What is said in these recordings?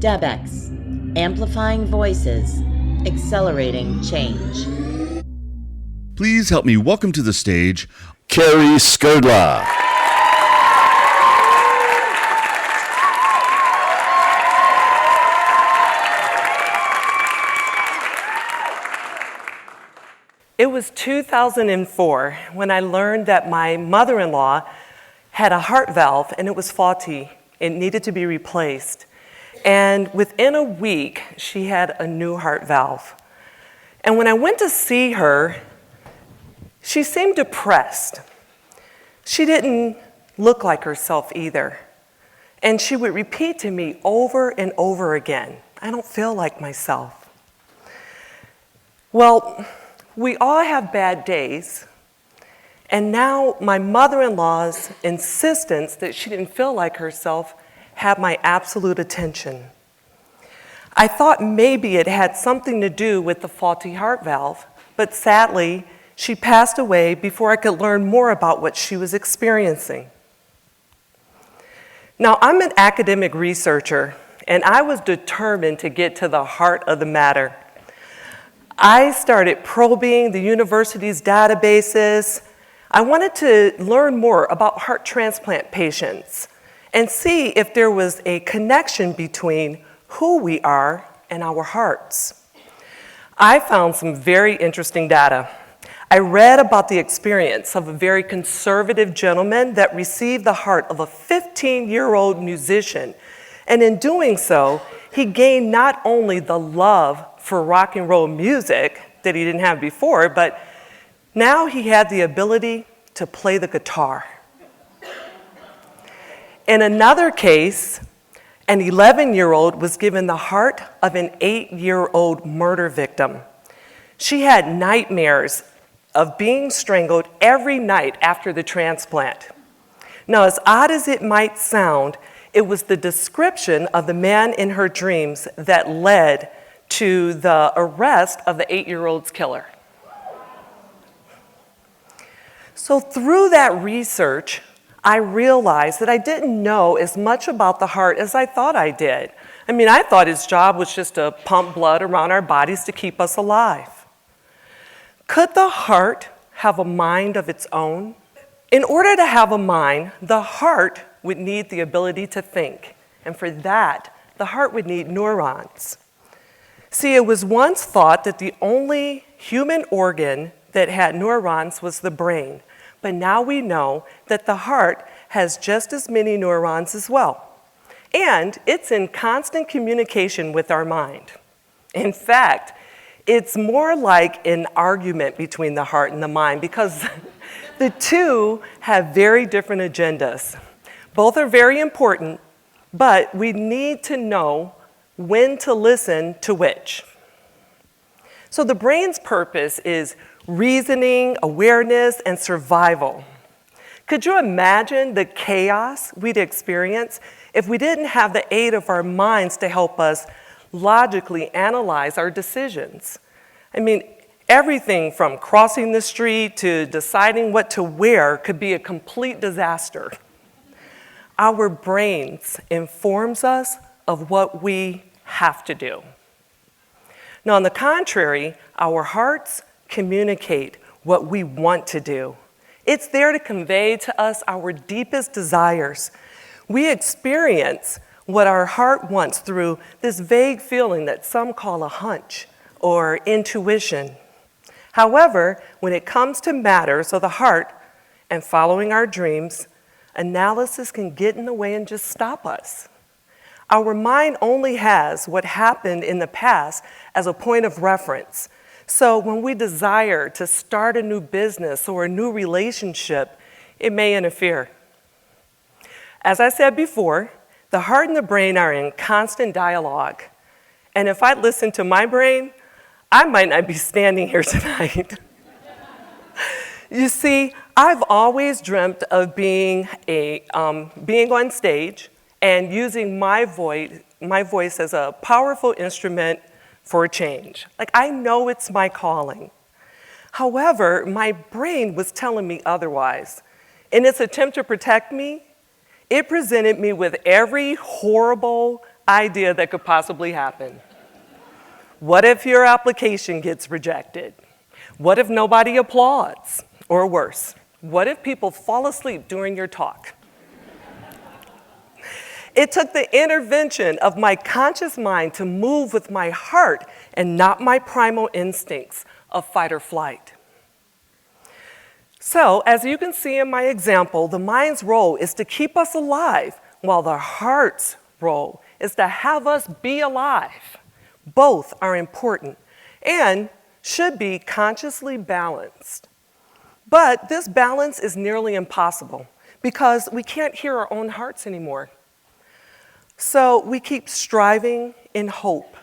DEBx, amplifying voices, accelerating change. Please help me welcome to the stage Cari Skrdla. It was 2004 when I learned that my mother-in-law had a heart valve and it was faulty. It needed to be replaced. And within a week, she had a new heart valve. And when I went to see her, she seemed depressed. She didn't look like herself either. And she would repeat to me over and over again, "I don't feel like myself." Well, we all have bad days. And now my mother-in-law's insistence that she didn't feel like herself had my absolute attention. I thought maybe it had something to do with the faulty heart valve, but sadly, she passed away before I could learn more about what she was experiencing. Now, I'm an academic researcher, and I was determined to get to the heart of the matter. I started probing the university's databases. I wanted to learn more about heart transplant patients and see if there was a connection between who we are and our hearts. I found some very interesting data. I read about the experience of a very conservative gentleman that received the heart of a 15-year-old musician. And in doing so, he gained not only the love for rock and roll music that he didn't have before, but now he had the ability to play the guitar. In another case, an 11-year-old was given the heart of an 8-year-old murder victim. She had nightmares of being strangled every night after the transplant. Now, as odd as it might sound, it was the description of the man in her dreams that led to the arrest of the 8-year-old's killer. So through that research, I realized that I didn't know as much about the heart as I thought I did. I mean, I thought its job was just to pump blood around our bodies to keep us alive. Could the heart have a mind of its own? In order to have a mind, the heart would need the ability to think. And for that, the heart would need neurons. See, it was once thought that the only human organ that had neurons was the brain. But now we know that the heart has just as many neurons as well. And it's in constant communication with our mind. In fact, it's more like an argument between the heart and the mind because the two have very different agendas. Both are very important, but we need to know when to listen to which. So the brain's purpose is reasoning, awareness, and survival. Could you imagine the chaos we'd experience if we didn't have the aid of our minds to help us logically analyze our decisions? I mean, everything from crossing the street to deciding what to wear could be a complete disaster. Our brains informs us of what we have to do. Now, on the contrary, our hearts communicate what we want to do. It's there to convey to us our deepest desires. We experience what our heart wants through this vague feeling that some call a hunch or intuition. However, when it comes to matters of the heart and following our dreams, analysis can get in the way and just stop us. Our mind only has what happened in the past as a point of reference. So when we desire to start a new business or a new relationship, it may interfere. As I said before, the heart and the brain are in constant dialogue. And if I listened to my brain, I might not be standing here tonight. You see, I've always dreamt of being on stage and using my voice as a powerful instrument for change. Like, I know it's my calling. However, my brain was telling me otherwise. In its attempt to protect me, it presented me with every horrible idea that could possibly happen. What if your application gets rejected? What if nobody applauds? Or worse, what if people fall asleep during your talk? It took the intervention of my conscious mind to move with my heart and not my primal instincts of fight or flight. So, as you can see in my example, the mind's role is to keep us alive, while the heart's role is to have us be alive. Both are important and should be consciously balanced. But this balance is nearly impossible because we can't hear our own hearts anymore. So we keep striving in hope.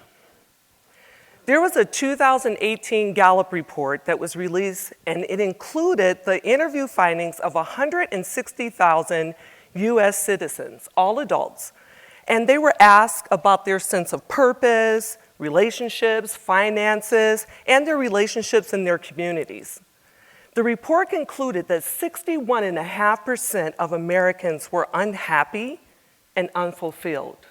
There was a 2018 Gallup report that was released, and it included the interview findings of 160,000 US citizens, all adults. And they were asked about their sense of purpose, relationships, finances, and their relationships in their communities. The report concluded that 61.5% of Americans were unhappy and unfulfilled.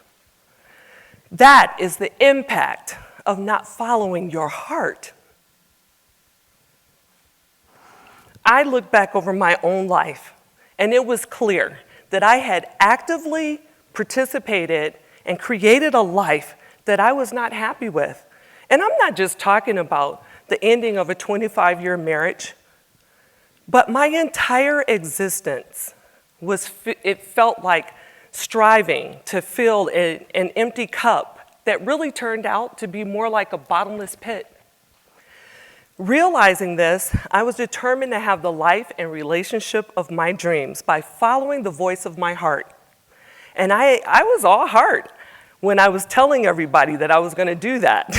That is the impact of not following your heart. I look back over my own life, and it was clear that I had actively participated and created a life that I was not happy with. And I'm not just talking about the ending of a 25-year marriage, but my entire existence it felt like striving to fill an empty cup that really turned out to be more like a bottomless pit. Realizing this, I was determined to have the life and relationship of my dreams by following the voice of my heart. And I was all heart when I was telling everybody that I was going to do that.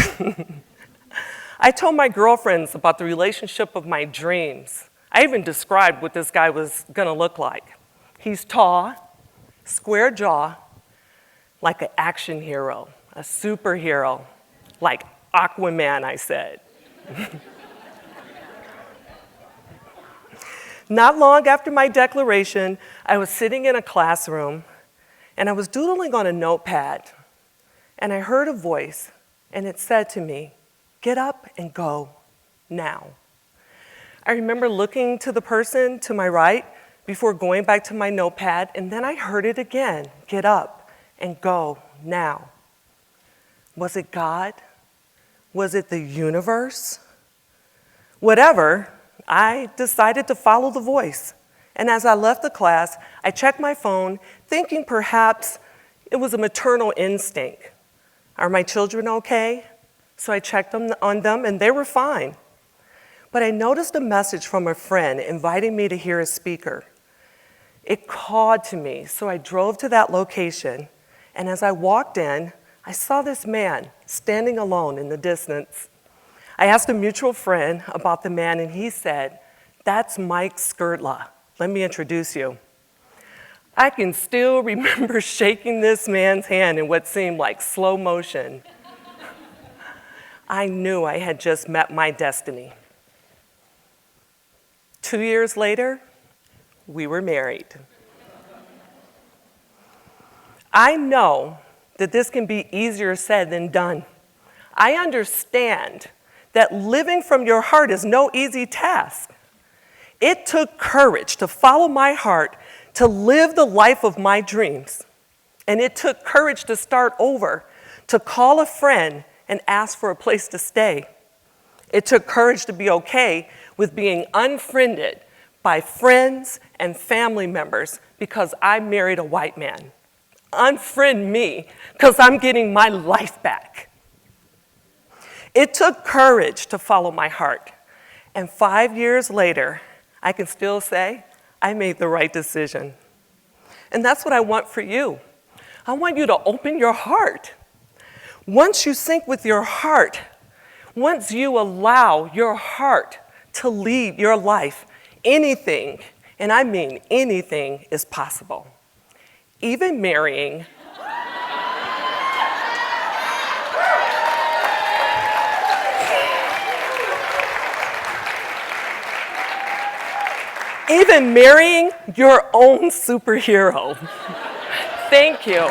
I told my girlfriends about the relationship of my dreams. I even described what this guy was going to look like. He's tall, square jaw, like an action hero, a superhero, like Aquaman, I said. Not long after my declaration, I was sitting in a classroom, and I was doodling on a notepad, and I heard a voice, and it said to me, "Get up and go now." I remember looking to the person to my right before going back to my notepad, and then I heard it again, "Get up and go now." Was it God? Was it the universe? Whatever, I decided to follow the voice. And as I left the class, I checked my phone, thinking perhaps it was a maternal instinct. Are my children okay? So I checked on them, and they were fine. But I noticed a message from a friend inviting me to hear a speaker. It called to me, so I drove to that location, and as I walked in, I saw this man standing alone in the distance. I asked a mutual friend about the man, and he said, "That's Cari Skrdla. Let me introduce you." I can still remember shaking this man's hand in what seemed like slow motion. I knew I had just met my destiny. 2 years later, we were married. I know that this can be easier said than done. I understand that living from your heart is no easy task. It took courage to follow my heart, to live the life of my dreams. And it took courage to start over, to call a friend and ask for a place to stay. It took courage to be okay with being unfriended by friends and family members because I married a white man. Unfriend me because I'm getting my life back. It took courage to follow my heart. And 5 years later, I can still say I made the right decision. And that's what I want for you. I want you to open your heart. Once you sync with your heart, once you allow your heart to lead your life, anything, and I mean anything, is possible. Even marrying. Even marrying your own superhero. Thank you.